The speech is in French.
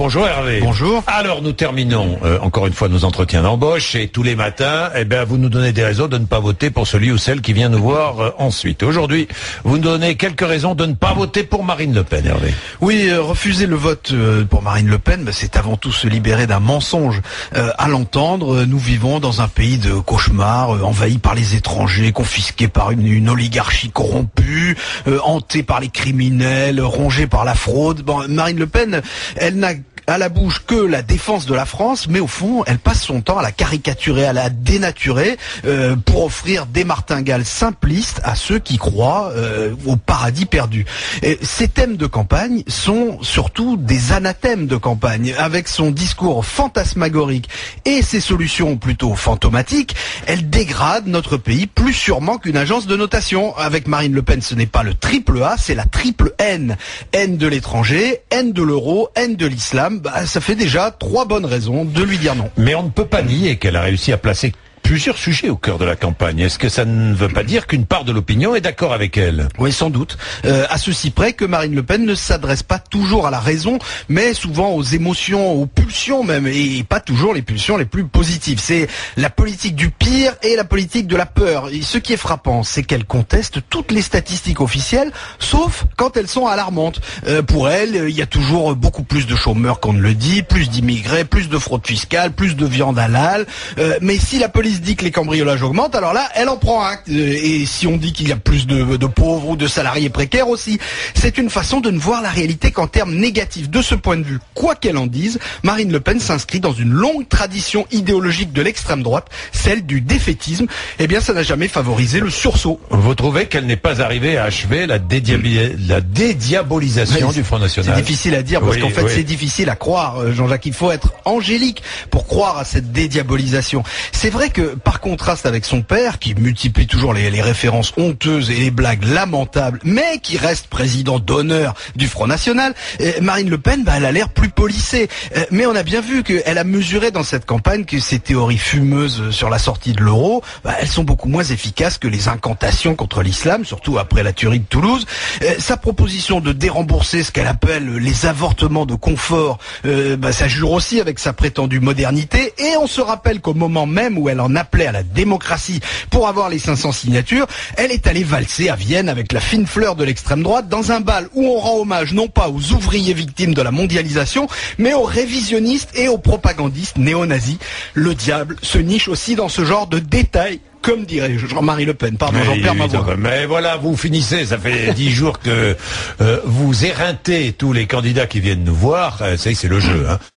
Bonjour Hervé. Bonjour. Alors nous terminons encore une fois nos entretiens d'embauche et tous les matins, vous nous donnez des raisons de ne pas voter pour celui ou celle qui vient nous voir ensuite. Aujourd'hui, vous nous donnez quelques raisons de ne pas voter pour Marine Le Pen, Hervé. Oui, refuser le vote pour Marine Le Pen, c'est avant tout se libérer d'un mensonge. À l'entendre, nous vivons dans un pays de cauchemar, envahi par les étrangers, confisqué par une oligarchie corrompue, hanté par les criminels, rongé par la fraude. Marine Le Pen, elle n'a à la bouche que la défense de la France, mais au fond, elle passe son temps à la caricaturer, à la dénaturer, pour offrir des martingales simplistes à ceux qui croient au paradis perdu. Et ces thèmes de campagne sont surtout des anathèmes de campagne. Avec son discours fantasmagorique et ses solutions plutôt fantomatiques, elle dégrade notre pays plus sûrement qu'une agence de notation. Avec Marine Le Pen, ce n'est pas le triple A, c'est la triple N. Haine de l'étranger, haine de l'euro, haine de l'islam. Ça fait déjà 3 bonnes raisons de lui dire non. Mais on ne peut pas nier qu'elle a réussi à placer plusieurs sujets au cœur de la campagne. Est-ce que ça ne veut pas dire qu'une part de l'opinion est d'accord avec elle? Oui, sans doute. À ceci près que Marine Le Pen ne s'adresse pas toujours à la raison, mais souvent aux émotions, aux pulsions même, et pas toujours les pulsions les plus positives. C'est la politique du pire et la politique de la peur. Et ce qui est frappant, c'est qu'elle conteste toutes les statistiques officielles, sauf quand elles sont alarmantes. Pour elle, il y a toujours beaucoup plus de chômeurs qu'on ne le dit, plus d'immigrés, plus de fraude fiscale, plus de viande halal. Mais si la police dit que les cambriolages augmentent, alors là, elle en prend acte. Et si on dit qu'il y a plus de pauvres ou de salariés précaires aussi, c'est une façon de ne voir la réalité qu'en termes négatifs. De ce point de vue, quoi qu'elle en dise, Marine Le Pen s'inscrit dans une longue tradition idéologique de l'extrême droite, celle du défaitisme. Eh bien, ça n'a jamais favorisé le sursaut. Vous trouvez qu'elle n'est pas arrivée à achever la dédiabolisation du Front National? C'est difficile à dire parce qu'en fait, c'est difficile à croire, Jean-Jacques. Il faut être angélique pour croire à cette dédiabolisation. C'est vrai que, par contraste avec son père, qui multiplie toujours les références honteuses et les blagues lamentables, mais qui reste président d'honneur du Front National, Marine Le Pen, elle a l'air plus polissée. Mais on a bien vu qu'elle a mesuré dans cette campagne que ses théories fumeuses sur la sortie de l'euro, elles sont beaucoup moins efficaces que les incantations contre l'islam, surtout après la tuerie de Toulouse. Sa proposition de dérembourser ce qu'elle appelle les avortements de confort, ça jure aussi avec sa prétendue modernité. Et on se rappelle qu'au moment même où elle en appelait à la démocratie pour avoir les 500 signatures, elle est allée valser à Vienne avec la fine fleur de l'extrême droite dans un bal où on rend hommage non pas aux ouvriers victimes de la mondialisation, mais aux révisionnistes et aux propagandistes néo-nazis. Le diable se niche aussi dans ce genre de détails. Comme dirait Jean-Marie Le Pen. Pardon, j'en perds ma voix. Mais voilà, vous finissez, ça fait 10 jours que vous éreintez tous les candidats qui viennent nous voir. C'est le jeu, hein.